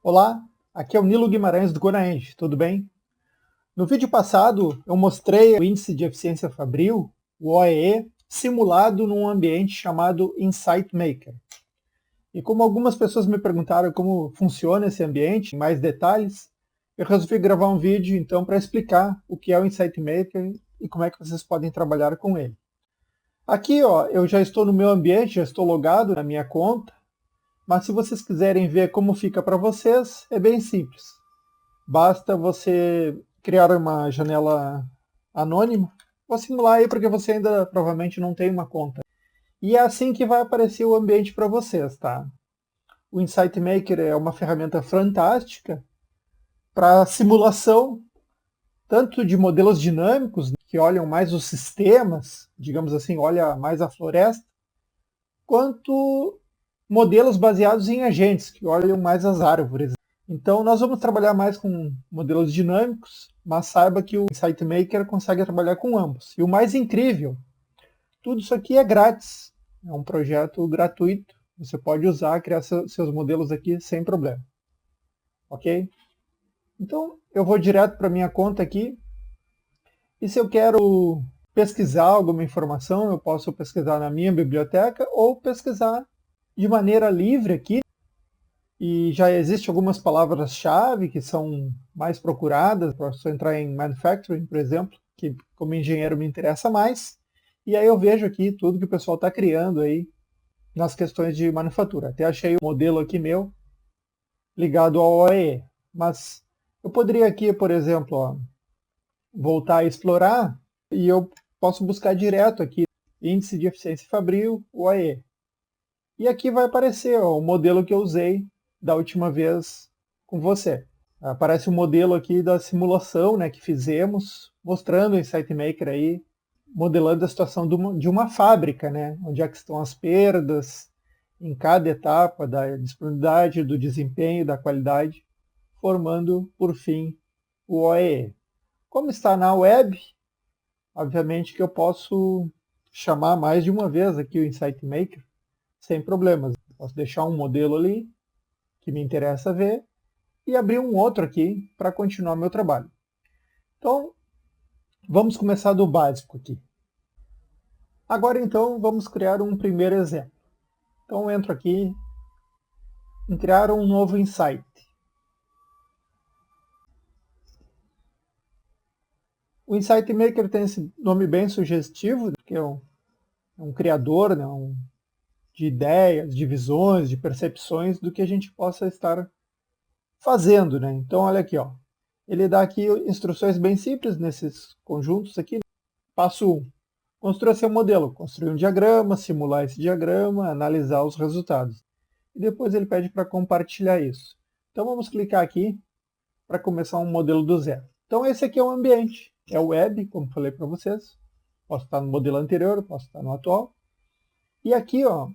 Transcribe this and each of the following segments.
Olá, aqui é o Nilo Guimarães do GonaEng, tudo bem? No vídeo passado eu mostrei o Índice de Eficiência Fabril, o OEE, simulado num ambiente chamado Insight Maker. E como algumas pessoas me perguntaram como funciona esse ambiente, em mais detalhes, eu resolvi gravar um vídeo então para explicar o que é o Insight Maker e como é que vocês podem trabalhar com ele. Aqui eu já estou no meu ambiente, já estou logado na minha conta, mas se vocês quiserem ver como fica para vocês, é bem simples. Basta você criar uma janela anônima. Vou simular aí porque você ainda provavelmente não tem uma conta. E é assim que vai aparecer o ambiente para vocês, tá? O Insight Maker é uma ferramenta fantástica para simulação, tanto de modelos dinâmicos, que olham mais os sistemas, digamos assim, olha mais a floresta, quanto modelos baseados em agentes, que olham mais as árvores. Então nós vamos trabalhar mais com modelos dinâmicos, mas saiba que o Insight Maker consegue trabalhar com ambos. E o mais incrível, tudo isso aqui é grátis, é um projeto gratuito, você pode usar, criar seus modelos aqui sem problema. Ok? Então eu vou direto para minha conta aqui, e se eu quero pesquisar alguma informação, eu posso pesquisar na minha biblioteca ou pesquisar de maneira livre aqui. E já existem algumas palavras-chave que são mais procuradas, para você entrar em manufacturing, por exemplo, que como engenheiro me interessa mais. E aí eu vejo aqui tudo que o pessoal está criando aí nas questões de manufatura. Até achei um modelo aqui meu ligado ao OEE. Mas eu poderia aqui, por exemplo, voltar a explorar e eu posso buscar direto aqui Índice de Eficiência Fabril, OEE. E aqui vai aparecer o modelo que eu usei da última vez com você. Aparece o modelo aqui da simulação, né, que fizemos, mostrando o Insight Maker aí, modelando a situação de uma fábrica, né, onde é que estão as perdas em cada etapa da disponibilidade, do desempenho, da qualidade, formando, por fim, o OEE. Como está na web, obviamente que eu posso chamar mais de uma vez aqui o Insight Maker, sem problemas. Posso deixar um modelo ali, que me interessa ver, e abrir um outro aqui para continuar meu trabalho. Então, vamos começar do básico aqui. Agora, então, vamos criar um primeiro exemplo. Então, eu entro aqui em criar um novo insight. O Insight Maker tem esse nome bem sugestivo, que é um criador, né, de ideias, de visões, de percepções do que a gente possa estar fazendo, né? Então, olha aqui, ó. Ele dá aqui instruções bem simples nesses conjuntos aqui. Passo 1. Construa seu modelo. Construir um diagrama, simular esse diagrama, analisar os resultados. E depois ele pede para compartilhar isso. Então vamos clicar aqui para começar um modelo do zero. Então esse aqui é o ambiente. É o web, como falei para vocês. Posso estar no modelo anterior, posso estar no atual. E aqui, ó,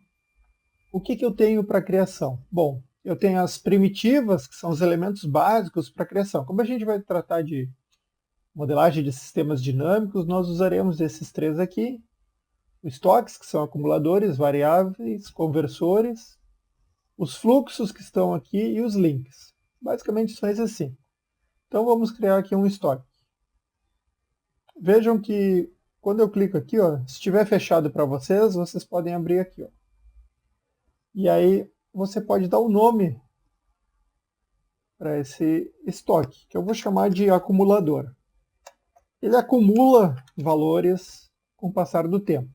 o que eu tenho para criação? Bom, eu tenho as primitivas, que são os elementos básicos para a criação. Como a gente vai tratar de modelagem de sistemas dinâmicos, nós usaremos esses três aqui. Os estoques, que são acumuladores, variáveis, conversores, os fluxos que estão aqui e os links. Basicamente são esses assim. Então vamos criar aqui um estoque. Vejam que quando eu clico aqui, ó, se estiver fechado para vocês, vocês podem abrir aqui, ó. E aí você pode dar um nome para esse estoque, que eu vou chamar de acumulador. Ele acumula valores com o passar do tempo.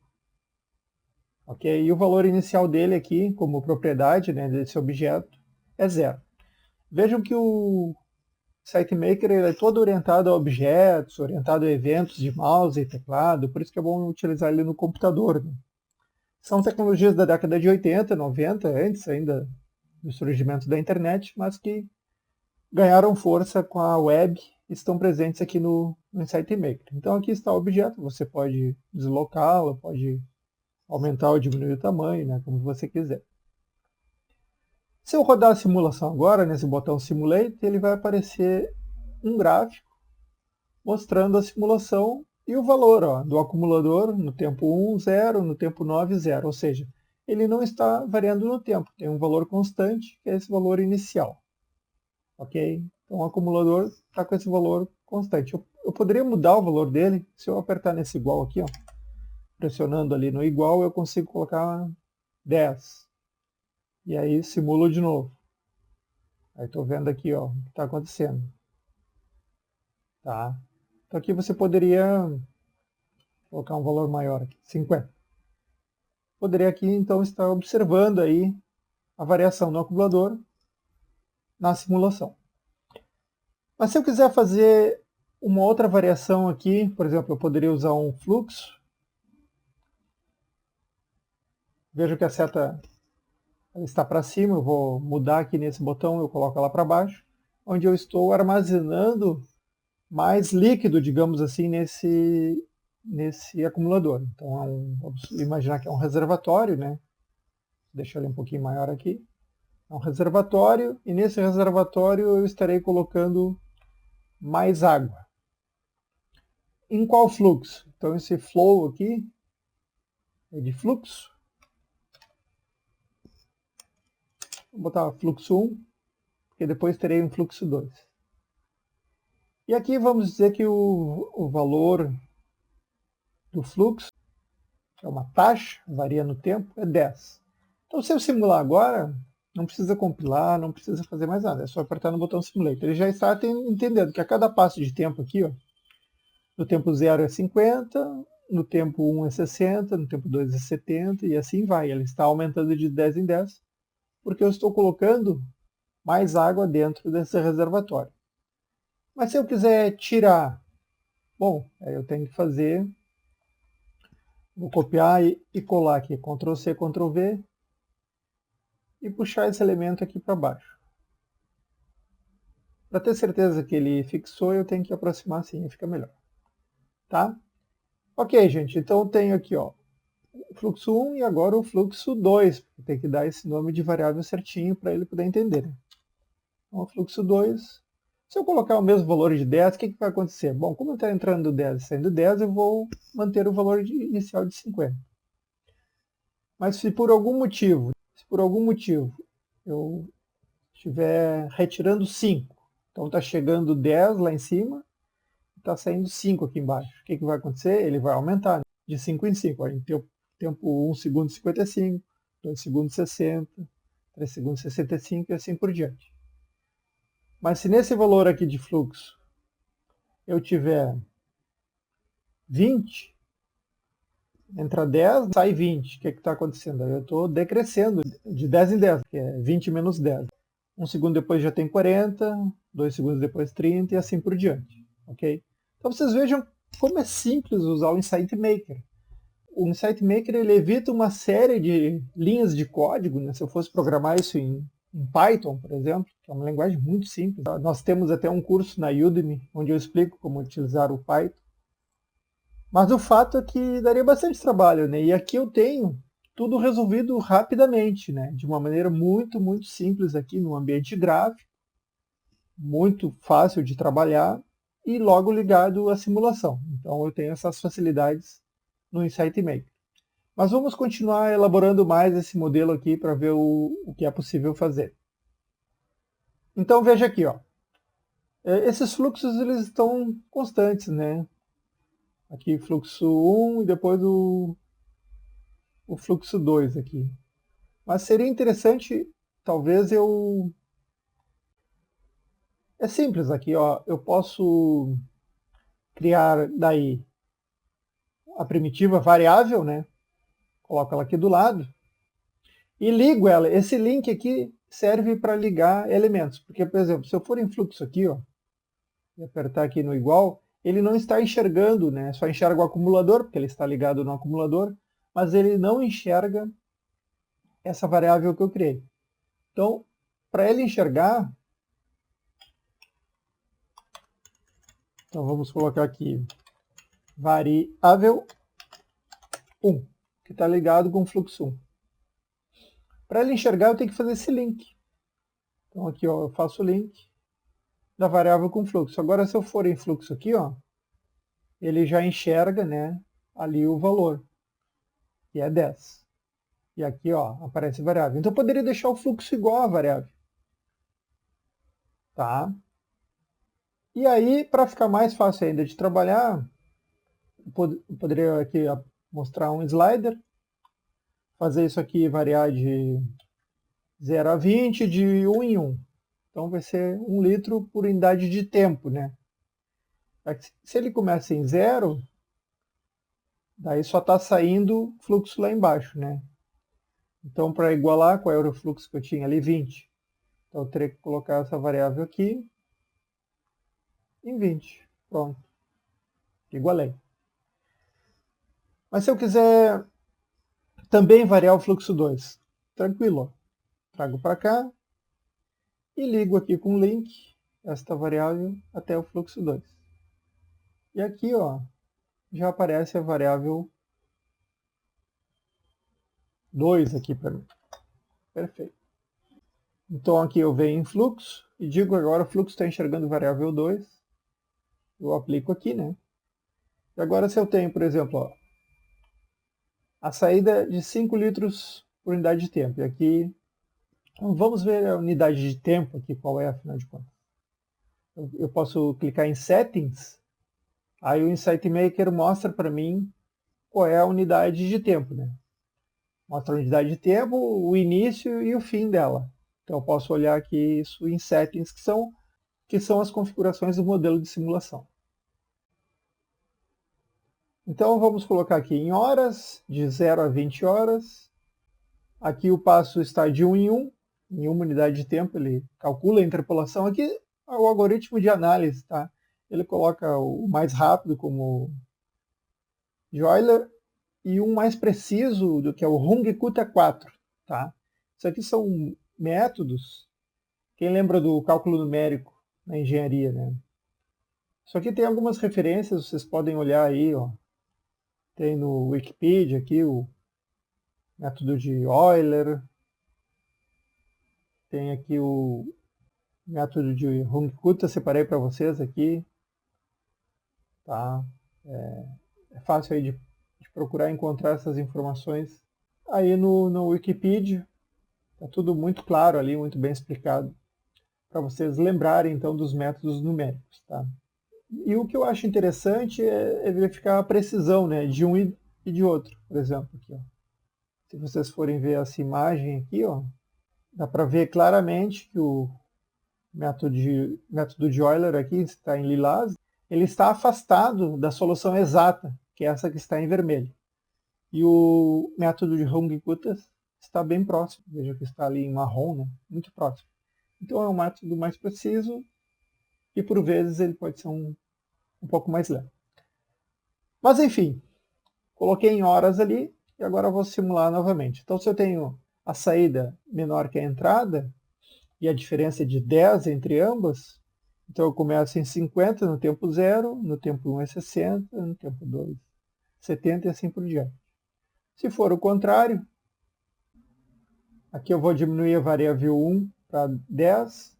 Ok? E o valor inicial dele aqui, como propriedade, né, desse objeto, é zero. Vejam que o SiteMaker ele é todo orientado a objetos, orientado a eventos de mouse e teclado, por isso que é bom utilizar ele no computador, né? São tecnologias da década de 80, 90, antes ainda do surgimento da internet, mas que ganharam força com a web e estão presentes aqui no Insight Maker. Então aqui está o objeto, você pode deslocá-lo, pode aumentar ou diminuir o tamanho, né, como você quiser. Se eu rodar a simulação agora, nesse botão Simulate, ele vai aparecer um gráfico mostrando a simulação e o valor, ó, do acumulador no tempo 1, 0, no tempo 9, 0. Ou seja, ele não está variando no tempo, tem um valor constante, que é esse valor inicial. ok? Então o acumulador está com esse valor constante. Eu poderia mudar o valor dele, se eu apertar nesse igual aqui, ó, pressionando ali no igual, eu consigo colocar 10. E aí simulo de novo. Aí estou vendo aqui, ó, o que está acontecendo. Tá? Então aqui você poderia colocar um valor maior aqui, 50. Poderia aqui então estar observando aí a variação do acumulador na simulação. Mas se eu quiser fazer uma outra variação aqui, por exemplo, eu poderia usar um fluxo. Veja que a seta está para cima, eu vou mudar aqui nesse botão, eu coloco ela para baixo, onde eu estou armazenando mais líquido, digamos assim, nesse acumulador. Então, vamos imaginar que é um reservatório, né? Deixa ele um pouquinho maior aqui. É um reservatório, e nesse reservatório eu estarei colocando mais água. Em qual fluxo? Então, esse flow aqui é de fluxo. Vou botar fluxo 1, porque depois terei um fluxo 2. E aqui vamos dizer que o valor do fluxo, que é uma taxa, varia no tempo, é 10. Então, se eu simular agora, não precisa compilar, não precisa fazer mais nada. É só apertar no botão Simulate. Ele já está entendendo que a cada passo de tempo aqui, ó, no tempo 0 é 50, no tempo 1 é 60, no tempo 2 é 70, e assim vai. Ele está aumentando de 10 em 10, porque eu estou colocando mais água dentro desse reservatório. Mas se eu quiser tirar, bom, aí eu tenho que fazer, vou copiar e colar aqui, Ctrl C, Ctrl V, e puxar esse elemento aqui para baixo. Para ter certeza que ele fixou, eu tenho que aproximar assim, fica melhor. Tá? Ok, gente, então eu tenho aqui, ó, o fluxo 1 e agora o fluxo 2, porque tem que dar esse nome de variável certinho para ele poder entender. Então, o fluxo 2, se eu colocar o mesmo valor de 10, o que vai acontecer? Bom, como está entrando 10 e saindo 10, eu vou manter o valor inicial de 50. Mas se por algum motivo eu estiver retirando 5, então está chegando 10 lá em cima, está saindo 5 aqui embaixo. O que vai acontecer? Ele vai aumentar, né? De 5 em 5. Ó, em tempo 1 segundo 55, 2 segundos 60, 3 segundos 65 e assim por diante. Mas se nesse valor aqui de fluxo eu tiver 20, entra 10, sai 20. O que está acontecendo? Eu estou decrescendo de 10 em 10, que é 20 menos 10. Um segundo depois já tem 40, 2 segundos depois 30 e assim por diante. Okay? Então vocês vejam como é simples usar o Insight Maker. O Insight Maker ele evita uma série de linhas de código, né? Se eu fosse programar isso em Python, por exemplo, que é uma linguagem muito simples. Nós temos até um curso na Udemy, onde eu explico como utilizar o Python. Mas o fato é que daria bastante trabalho, né? E aqui eu tenho tudo resolvido rapidamente, né? De uma maneira muito, muito simples aqui no ambiente gráfico, muito fácil de trabalhar e logo ligado à simulação. Então eu tenho essas facilidades no Insight Maker. Mas vamos continuar elaborando mais esse modelo aqui para ver o que é possível fazer. Então veja aqui, ó. Esses fluxos eles estão constantes, né? Aqui fluxo 1 e depois o fluxo 2 aqui. Mas seria interessante, talvez eu... É simples aqui, ó. Eu posso criar daí a primitiva variável, né? Coloco ela aqui do lado e ligo ela. Esse link aqui serve para ligar elementos. Porque, por exemplo, se eu for em fluxo aqui, ó, e apertar aqui no igual, ele não está enxergando, né? Só enxerga o acumulador, porque ele está ligado no acumulador, mas ele não enxerga essa variável que eu criei. Então, para ele enxergar, então vamos colocar aqui variável 1, que está ligado com o fluxo 1. Para ele enxergar, eu tenho que fazer esse link. Então aqui, ó, eu faço o link da variável com fluxo. Agora, se eu for em fluxo aqui, ó, ele já enxerga, né, ali o valor, que é 10. E aqui, ó, aparece variável. Então eu poderia deixar o fluxo igual à variável. tá? E aí, para ficar mais fácil ainda de trabalhar, eu poderia aqui mostrar um slider, fazer isso aqui variar de 0 a 20, de 1 em 1. Então vai ser 1 litro por unidade de tempo, né? Se ele começa em 0, daí só está saindo fluxo lá embaixo, né? Então, para igualar, qual era o fluxo que eu tinha ali? 20. Então, eu teria que colocar essa variável aqui em 20. Pronto. Igualei. Mas se eu quiser também variar o fluxo 2, tranquilo. Trago para cá e ligo aqui com o link esta variável até o fluxo 2. E aqui, ó, já aparece a variável 2 aqui para mim. Perfeito. Então aqui eu venho em fluxo e digo agora o fluxo está enxergando variável 2. Eu aplico aqui, né? E agora se eu tenho, por exemplo, ó, a saída de 5 litros por unidade de tempo. E aqui, então vamos ver a unidade de tempo aqui, qual é, afinal de contas. Eu posso clicar em Settings, aí o Insight Maker mostra para mim qual é a unidade de tempo, né? Mostra a unidade de tempo, o início e o fim dela. Então eu posso olhar aqui isso em Settings, que são as configurações do modelo de simulação. Então vamos colocar aqui em horas, de 0 a 20 horas. Aqui o passo está de 1 em uma unidade de tempo, ele calcula a interpolação. Aqui é o algoritmo de análise, tá? Ele coloca o mais rápido como de Euler e um mais preciso do que é o Runge-Kutta 4, tá? Isso aqui são métodos. Quem lembra do cálculo numérico na engenharia, né? Isso aqui tem algumas referências, vocês podem olhar aí, ó. Tem no Wikipedia aqui o método de Euler, tem aqui o método de Runge-Kutta, separei para vocês aqui, tá? É fácil aí de procurar encontrar essas informações. Aí no Wikipedia, tá tudo muito claro ali, muito bem explicado, para vocês lembrarem então dos métodos numéricos, tá? E o que eu acho interessante é verificar a precisão, né, de um e de outro, por exemplo, aqui, ó. Se vocês forem ver essa imagem aqui, ó, dá para ver claramente que o método de Euler aqui está em lilás, ele está afastado da solução exata, que é essa que está em vermelho. E o método de Runge-Kutta está bem próximo, veja que está ali em marrom, né, muito próximo. Então é um método mais preciso e por vezes ele pode ser um pouco mais lento. Mas enfim, coloquei em horas ali e agora vou simular novamente. Então se eu tenho a saída menor que a entrada e a diferença é de 10 entre ambas, então eu começo em 50 no tempo 0, no tempo 1 é 60, no tempo 2 70 e assim por diante. Se for o contrário, aqui eu vou diminuir a variável 1 para 10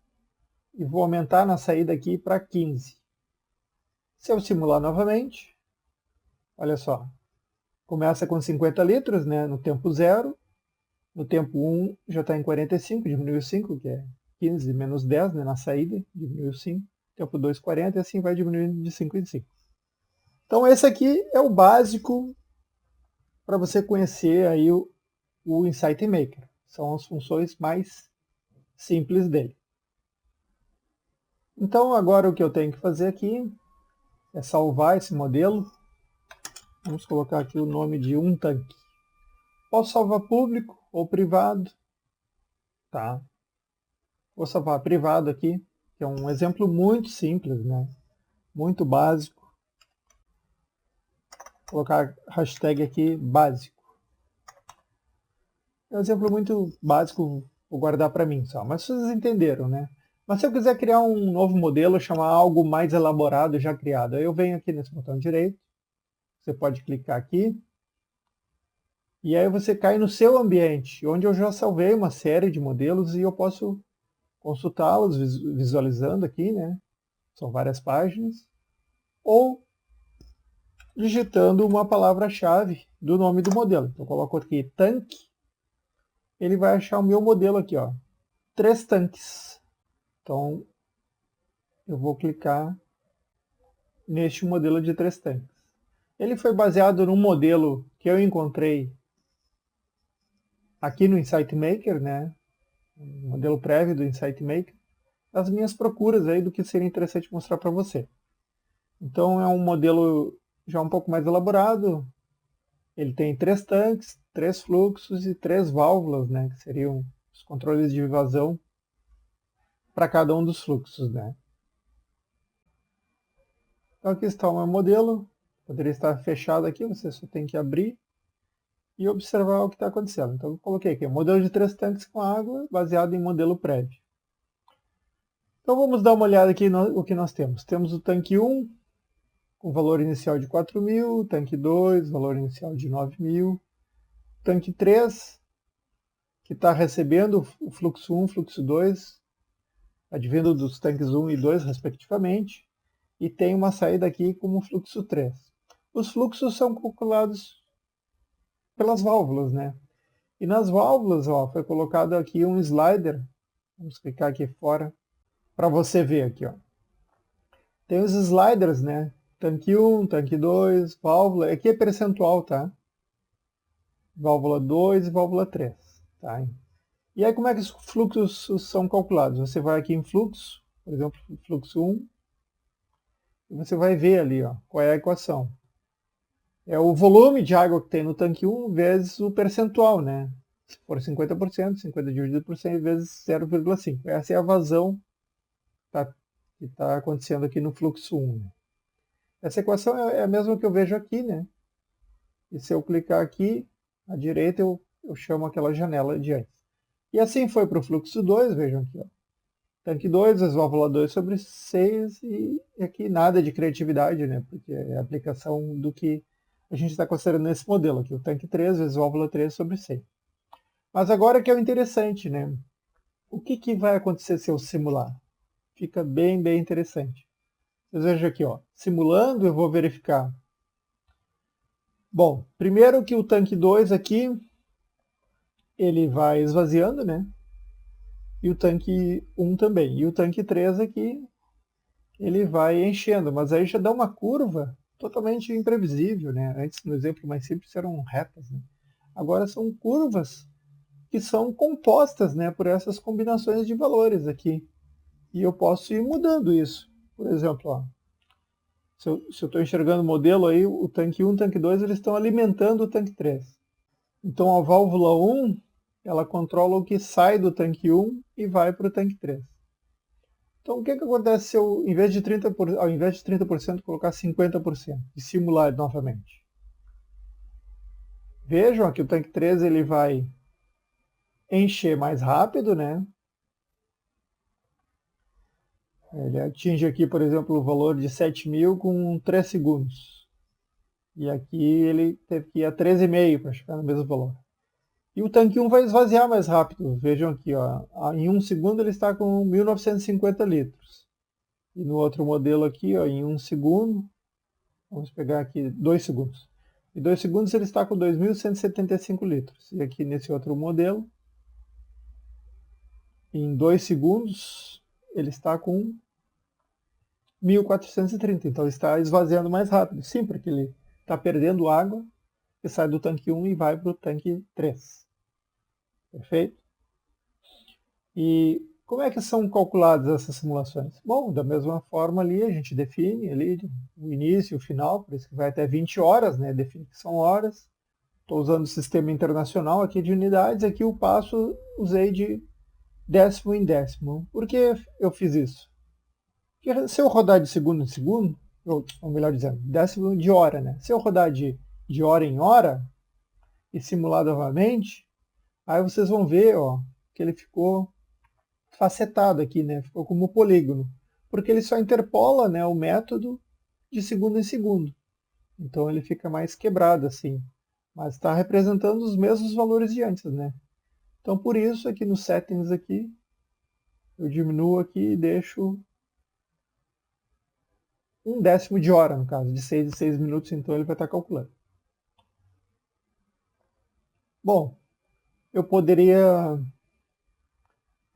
e vou aumentar na saída aqui para 15. Se eu simular novamente, olha só, começa com 50 litros, né, no tempo 0, no tempo 1 já está em 45, diminuiu 5, que é 15 menos 10, né, na saída, diminuiu 5, tempo 2, 40, e assim vai diminuindo de 5 em 5. Então esse aqui é o básico para você conhecer aí o Insight Maker. São as funções mais simples dele. Então agora o que eu tenho que fazer aqui é salvar esse modelo. Vamos colocar aqui o nome de um tanque. Posso salvar público ou privado. Tá. Vou salvar privado aqui, que é um exemplo muito simples, né? Muito básico. Vou colocar hashtag aqui básico. É um exemplo muito básico, vou guardar para mim só. Mas vocês entenderam, né? Mas se eu quiser criar um novo modelo, chamar algo mais elaborado, já criado, aí eu venho aqui nesse botão direito. Você pode clicar aqui. E aí você cai no seu ambiente, onde eu já salvei uma série de modelos e eu posso consultá-los visualizando aqui, né? São várias páginas. Ou digitando uma palavra-chave do nome do modelo. Então eu coloco aqui tanque, ele vai achar o meu modelo aqui, ó. 3 tanques. Então eu vou clicar neste modelo de 3 tanques. Ele foi baseado num modelo que eu encontrei aqui no Insight Maker, né? Um modelo prévio do Insight Maker, das minhas procuras aí do que seria interessante mostrar para você. Então é um modelo já um pouco mais elaborado. Ele tem 3 tanques, 3 fluxos e 3 válvulas, né? Que seriam os controles de vazão para cada um dos fluxos, né? Então aqui está o meu modelo. Poderia estar fechado aqui, você só tem que abrir e observar o que está acontecendo. Então eu coloquei aqui, modelo de 3 tanques com água, baseado em modelo prévio. Então vamos dar uma olhada aqui no que nós temos. Temos o tanque 1, com valor inicial de 4.000, tanque 2, valor inicial de 9.000, tanque 3, que está recebendo o fluxo 1, fluxo 2, advindo dos tanques 1 e 2, respectivamente, e tem uma saída aqui como fluxo 3. Os fluxos são calculados pelas válvulas, né? E nas válvulas, ó, foi colocado aqui um slider, vamos clicar aqui fora, para você ver aqui, ó. Tem os sliders, né? Tanque 1, tanque 2, válvula, aqui é percentual, tá? Válvula 2 e válvula 3, tá? E aí como é que os fluxos são calculados? Você vai aqui em fluxo, por exemplo, fluxo 1, e você vai ver ali, ó, qual é a equação. É o volume de água que tem no tanque 1 vezes o percentual, né? Se for 50%, 50 dividido por 100 vezes 0,5. Essa é a vazão que está acontecendo aqui no fluxo 1. Né? Essa equação é a mesma que eu vejo aqui, né? E se eu clicar aqui, à direita, eu chamo aquela janela de antes. E assim foi para o fluxo 2, vejam aqui, ó. Tanque 2, vezes válvula 2 sobre 6, e aqui nada de criatividade, né? Porque é a aplicação do que a gente está considerando nesse modelo aqui, o tanque 3 vezes válvula 3 sobre 100. Mas agora que é o interessante, né? O que vai acontecer se eu simular? Fica bem interessante. Vocês vejam aqui, ó, simulando eu vou verificar. Bom, primeiro que o tanque 2 aqui, ele vai esvaziando, né? E o tanque 1 também. E o tanque 3 aqui, ele vai enchendo, mas aí já dá uma curva totalmente imprevisível, né? Antes, no exemplo mais simples, eram retas, né? Agora são curvas que são compostas, né, por essas combinações de valores aqui. E eu posso ir mudando isso. Por exemplo, ó, se eu estou enxergando o modelo aí, o tanque 1 e o tanque 2, eles estão alimentando o tanque 3. Então a válvula 1, ela controla o que sai do tanque 1 e vai para o tanque 3. Então o que acontece se eu, ao invés de 30%, colocar 50% e simular novamente? Vejam aqui o tanque 3 ele vai encher mais rápido, né? Ele atinge aqui, por exemplo, o valor de 7.000 com 3 segundos. E aqui ele teve que ir a 13,5 para chegar no mesmo valor. E o tanque 1 vai esvaziar mais rápido. Vejam aqui, ó, em 1 segundo ele está com 1.950 litros. E no outro modelo aqui, ó, em 1 segundo, vamos pegar aqui 2 segundos. Em 2 segundos ele está com 2.175 litros. E aqui nesse outro modelo, em 2 segundos, ele está com 1.430. Então está esvaziando mais rápido. Sim, porque ele está perdendo água, que sai do tanque 1 e vai para o tanque 3. Perfeito? E como é que são calculadas essas simulações? Bom, da mesma forma ali a gente define ali o início e o final, por isso que vai até 20 horas, né? Define que são horas. Estou usando o sistema internacional aqui de unidades, aqui o passo usei de décimo em décimo. Por que eu fiz isso? Porque se eu rodar de segundo em segundo, ou melhor dizendo, décimo de hora, né? Se eu rodar de hora em hora e simular novamente, aí vocês vão ver, ó, que ele ficou facetado aqui, né? Ficou como polígono, porque ele só interpola, né, o método de segundo em segundo. Então ele fica mais quebrado assim, mas está representando os mesmos valores de antes, né? Então por isso aqui nos settings aqui, eu diminuo aqui e deixo 1/10 de hora, no caso, de 6 em 6 minutos, então ele vai estar calculando. Bom, eu poderia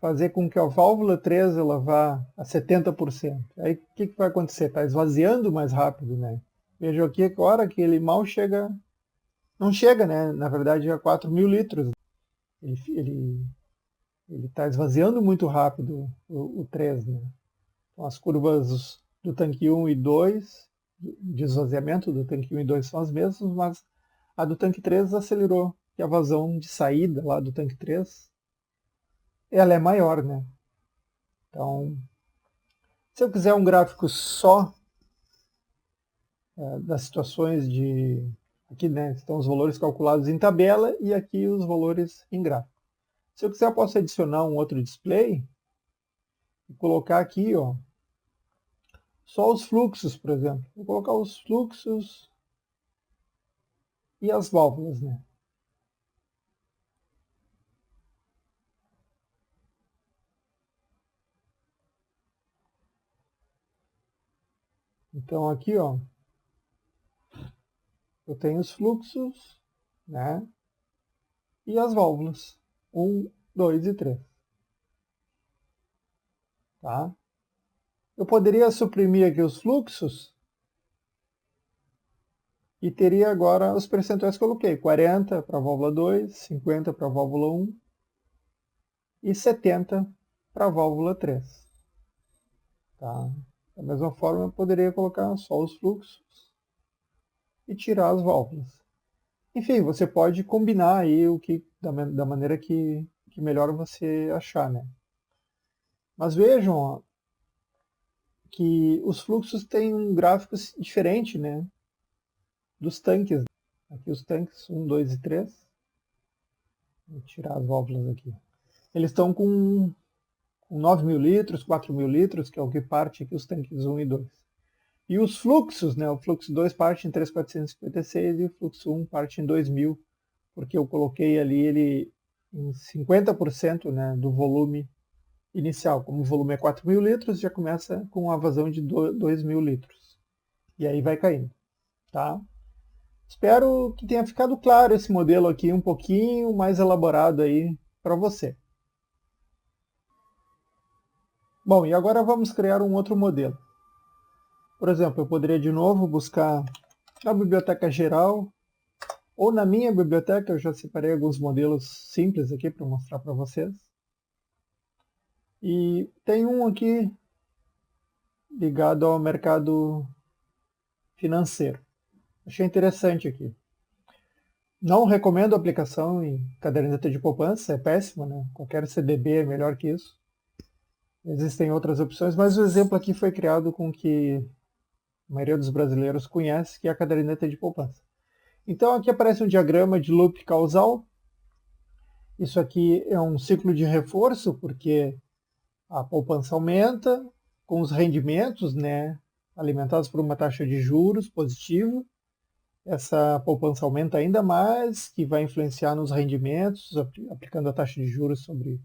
fazer com que a válvula 3 ela vá a 70%. Aí o que vai acontecer? Está esvaziando mais rápido, né? Veja aqui agora que ele mal chega, não chega, né? Na verdade é 4.000 litros. Ele está esvaziando muito rápido o 3, né? Então as curvas do tanque 1 e 2, de esvaziamento do tanque 1 e 2 são as mesmas, mas a do tanque 3 acelerou, e a vazão de saída lá do tanque 3, ela é maior, né? Então, se eu quiser um gráfico só das situações de... Aqui, né, estão os valores calculados em tabela e aqui os valores em gráfico. Se eu quiser, eu posso adicionar um outro display e colocar aqui, ó, só os fluxos, por exemplo. Vou colocar os fluxos e as válvulas, né? Então aqui, ó, eu tenho os fluxos, né? E as válvulas, 1, 2 e 3. Tá? Eu poderia suprimir aqui os fluxos e teria agora os percentuais que eu coloquei. 40 para a válvula 2, 50 para a válvula 1 e 70 para a válvula 3. Tá? Da mesma forma, eu poderia colocar só os fluxos e tirar as válvulas. Enfim, você pode combinar aí o que, da maneira que melhor você achar, né? Mas vejam, ó, que os fluxos têm um gráfico diferente, né, dos tanques. Aqui os tanques 1, 2 e 3. Vou tirar as válvulas aqui. Eles estão com 9.000 litros, 4.000 litros, que é o que parte aqui os tanques 1 e 2. E os fluxos, né, o fluxo 2 parte em 3.456 e o fluxo 1 parte em 2.000, porque eu coloquei ali ele em 50%, né, do volume inicial. Como o volume é 4.000 litros, já começa com a vazão de 2.000 litros. E aí vai caindo. Tá? Espero que tenha ficado claro esse modelo aqui, um pouquinho mais elaborado aí para você. Bom, e agora vamos criar um outro modelo. Por exemplo, eu poderia de novo buscar na biblioteca geral, ou na minha biblioteca, eu já separei alguns modelos simples aqui para mostrar para vocês. E tem um aqui ligado ao mercado financeiro. Achei interessante aqui. Não recomendo a aplicação em caderneta de poupança, é péssima, né? Qualquer CDB é melhor que isso. Existem outras opções, mas o exemplo aqui foi criado com o que a maioria dos brasileiros conhece, que é a caderneta de poupança. Então aqui aparece um diagrama de loop causal. Isso aqui é um ciclo de reforço, porque a poupança aumenta com os rendimentos, né, alimentados por uma taxa de juros positiva. Essa poupança aumenta ainda mais, que vai influenciar nos rendimentos, aplicando a taxa de juros sobre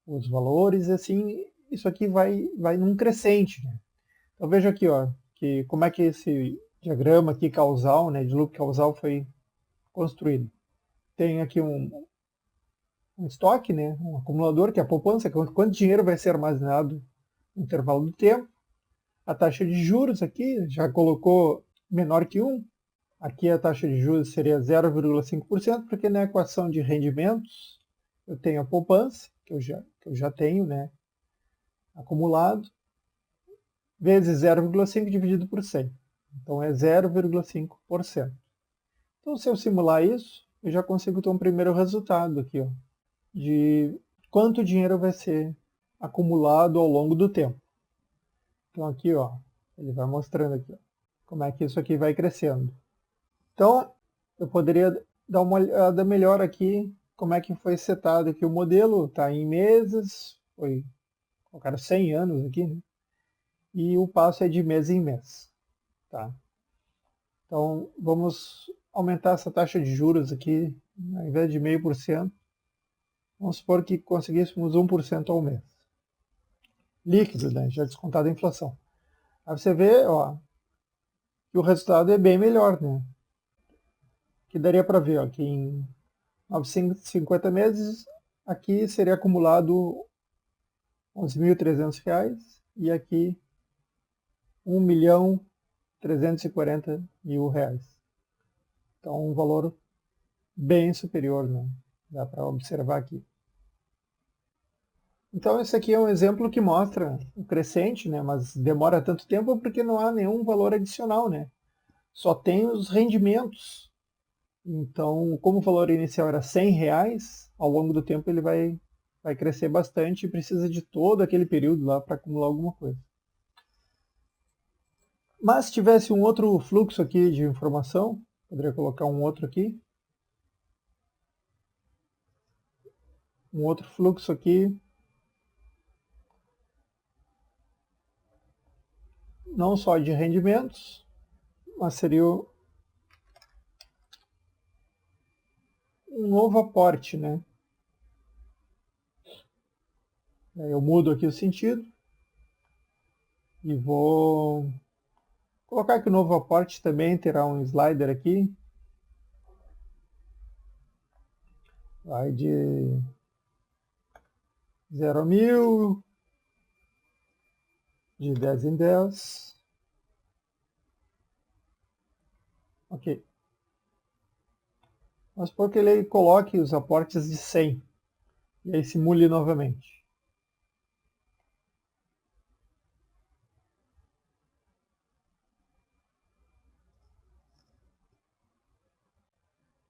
os valores, e assim, isso aqui vai num crescente, né? Então veja aqui, ó, que como é que esse diagrama aqui causal, né, de loop causal foi construído. Tem aqui um estoque, né, um acumulador, que é a poupança, quanto dinheiro vai ser armazenado no intervalo do tempo. A taxa de juros aqui já colocou menor que 1. Aqui a taxa de juros seria 0,5%, porque na equação de rendimentos eu tenho a poupança, que eu já tenho, né, acumulado, vezes 0,5 dividido por 100. Então é 0,5%. Então se eu simular isso, eu já consigo ter um primeiro resultado aqui, ó, de quanto dinheiro vai ser acumulado ao longo do tempo. Então aqui, ó, ele vai mostrando aqui, ó, como é que isso aqui vai crescendo. Então, eu poderia dar uma olhada melhor aqui, como é que foi setado aqui o modelo, está em meses, foi colocaram 100 anos aqui, né? E o passo é de mês em mês. Tá? Então, vamos aumentar essa taxa de juros aqui, ao invés de 0,5%, vamos supor que conseguíssemos 1% ao mês. Líquido, né? Já descontado a inflação. Aí você vê, ó, que o resultado é bem melhor, né? Que daria para ver, ó, que em 950 meses, aqui seria acumulado R$ 11.300 e aqui R$ 1.340.000. Então um valor bem superior, né? Dá para observar aqui. Então esse aqui é um exemplo que mostra o crescente, né? Mas demora tanto tempo porque não há nenhum valor adicional, né? Só tem os rendimentos. Então, como o valor inicial era R$ 100, ao longo do tempo ele vai crescer bastante e precisa de todo aquele período lá para acumular alguma coisa. Mas se tivesse um outro fluxo aqui de informação, poderia colocar um outro aqui. Um outro fluxo aqui. Não só de rendimentos, mas seria um novo aporte, né? Eu mudo aqui o sentido e vou colocar que o novo aporte também terá um slider aqui. Vai de 0 a 1.000, de 10 em 10. Ok. Mas por que ele coloque os aportes de 100 e aí simule novamente.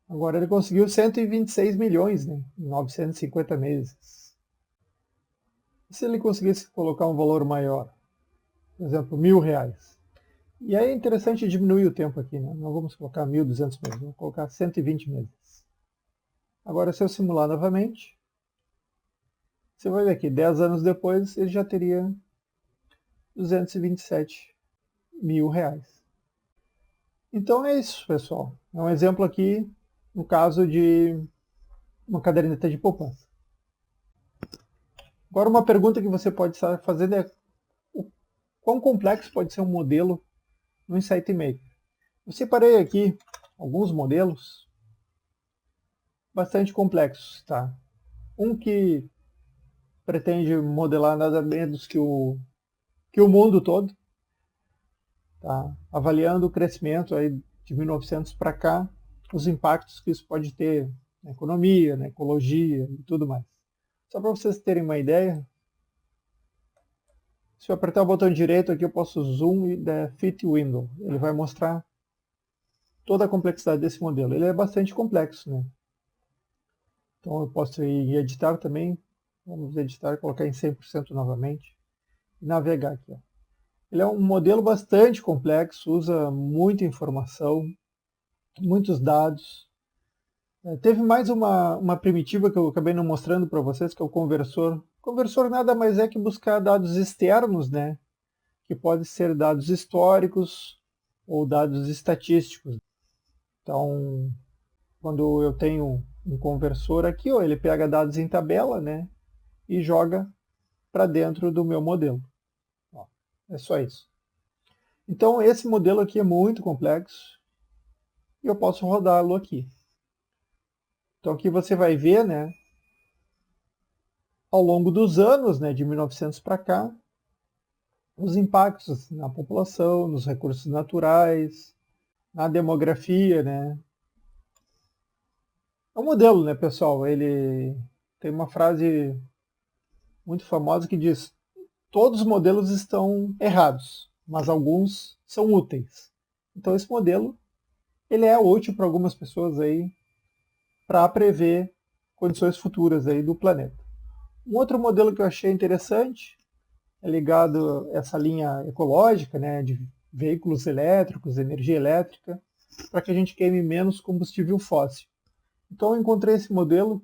Agora ele conseguiu 126 milhões, né, em 950 meses. E se ele conseguisse colocar um valor maior, por exemplo, R$ 1.000? E aí é interessante diminuir o tempo aqui, né? Não vamos colocar 1.200 meses, vamos colocar 120 meses. Agora, se eu simular novamente, você vai ver que 10 anos depois ele já teria R$ 227.000. Então é isso, pessoal. É um exemplo aqui, no caso de uma caderneta de poupança. Agora, uma pergunta que você pode estar fazendo é: quão complexo pode ser um modelo no Insight Maker? Eu separei aqui alguns modelos bastante complexos, tá? Um que pretende modelar nada menos que o mundo todo, tá? Avaliando o crescimento aí de 1900 para cá, os impactos que isso pode ter na economia, na ecologia e tudo mais. Só para vocês terem uma ideia, se eu apertar o botão direito aqui, eu posso zoom e der fit window. Ele vai mostrar toda a complexidade desse modelo. Ele é bastante complexo, né? Então eu posso ir em editar também. Vamos editar, colocar em 100% novamente. E navegar aqui. Ó. Ele é um modelo bastante complexo, usa muita informação, muitos dados. Teve mais uma primitiva que eu acabei não mostrando para vocês, que é o conversor. Conversor nada mais é que buscar dados externos, né? Que podem ser dados históricos ou dados estatísticos. Então, quando eu tenho um conversor aqui, ó, ele pega dados em tabela, né? E joga para dentro do meu modelo. Ó, é só isso. Então, esse modelo aqui é muito complexo e eu posso rodá-lo aqui. Então, aqui você vai ver, né, ao longo dos anos, né, de 1900 para cá, os impactos na população, nos recursos naturais, na demografia, né. É um modelo, né, pessoal? Ele tem uma frase muito famosa que diz: todos os modelos estão errados, mas alguns são úteis. Então esse modelo, ele é útil para algumas pessoas aí, para prever condições futuras aí do planeta. Um outro modelo que eu achei interessante é ligado a essa linha ecológica, né, de veículos elétricos, energia elétrica, para que a gente queime menos combustível fóssil. Então eu encontrei esse modelo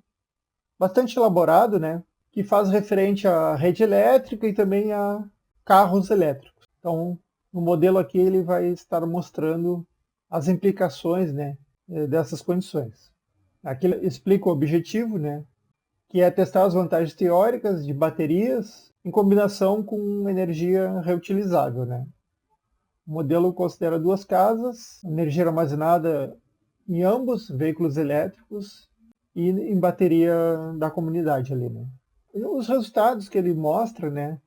bastante elaborado, né, que faz referente à rede elétrica e também a carros elétricos. Então, no modelo aqui ele vai estar mostrando as implicações, né, dessas condições. Aqui ele explica o objetivo, né, que é testar as vantagens teóricas de baterias em combinação com energia reutilizável, né. O modelo considera duas casas, energia armazenada em ambos veículos elétricos e em bateria da comunidade ali, né. os resultados que ele mostra, né?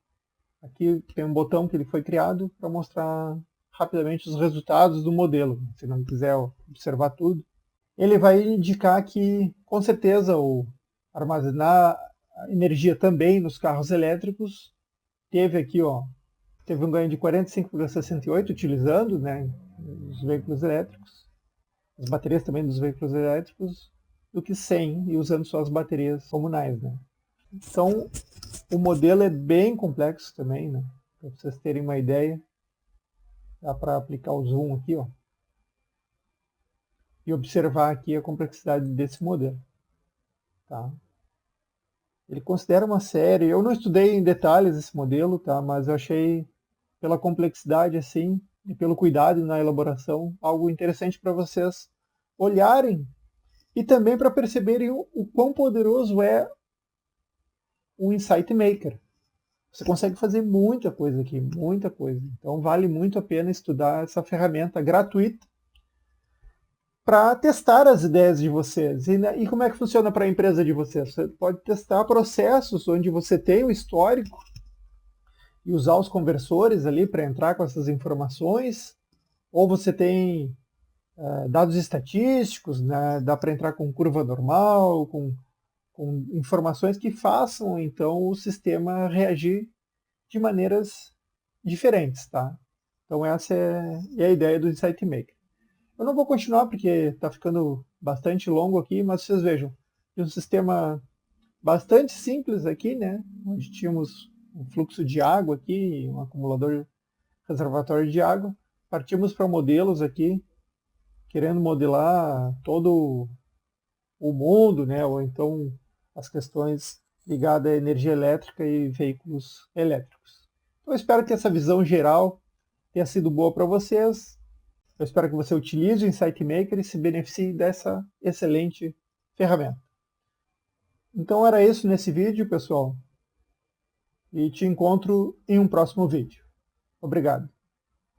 Aqui tem um botão que ele foi criado para mostrar rapidamente os resultados do modelo. Se não quiser observar tudo, ele vai indicar que, com certeza, o armazenar energia também nos carros elétricos teve aqui, ó, teve um ganho de 45,68 utilizando, né, os veículos elétricos, as baterias também dos veículos elétricos, do que sem e usando só as baterias comunais, né. Então, o modelo é bem complexo também, né, para vocês terem uma ideia. Dá para aplicar o zoom aqui, ó, e observar aqui a complexidade desse modelo. Tá? Ele considera uma série, eu não estudei em detalhes esse modelo, tá? Mas eu achei, pela complexidade assim, e pelo cuidado na elaboração, algo interessante para vocês olharem e também para perceberem o quão poderoso é o Insight Maker. Você consegue fazer muita coisa aqui, muita coisa. Então vale muito a pena estudar essa ferramenta gratuita para testar as ideias de vocês. E como é que funciona para a empresa de vocês? Você pode testar processos onde você tem o histórico e usar os conversores ali para entrar com essas informações, ou você tem dados estatísticos, né? Dá para entrar com curva normal, com informações que façam então o sistema reagir de maneiras diferentes. Tá? Então essa é a ideia do Insight Maker. Eu não vou continuar porque está ficando bastante longo aqui, mas vocês vejam, de um sistema bastante simples aqui, né? Onde tínhamos um fluxo de água aqui, um acumulador reservatório de água. Partimos para modelos aqui, querendo modelar todo o mundo, né? Ou então as questões ligadas à energia elétrica e veículos elétricos. Então eu espero que essa visão geral tenha sido boa para vocês. Eu espero que você utilize o Insight Maker e se beneficie dessa excelente ferramenta. Então era isso nesse vídeo, pessoal. E te encontro em um próximo vídeo. Obrigado.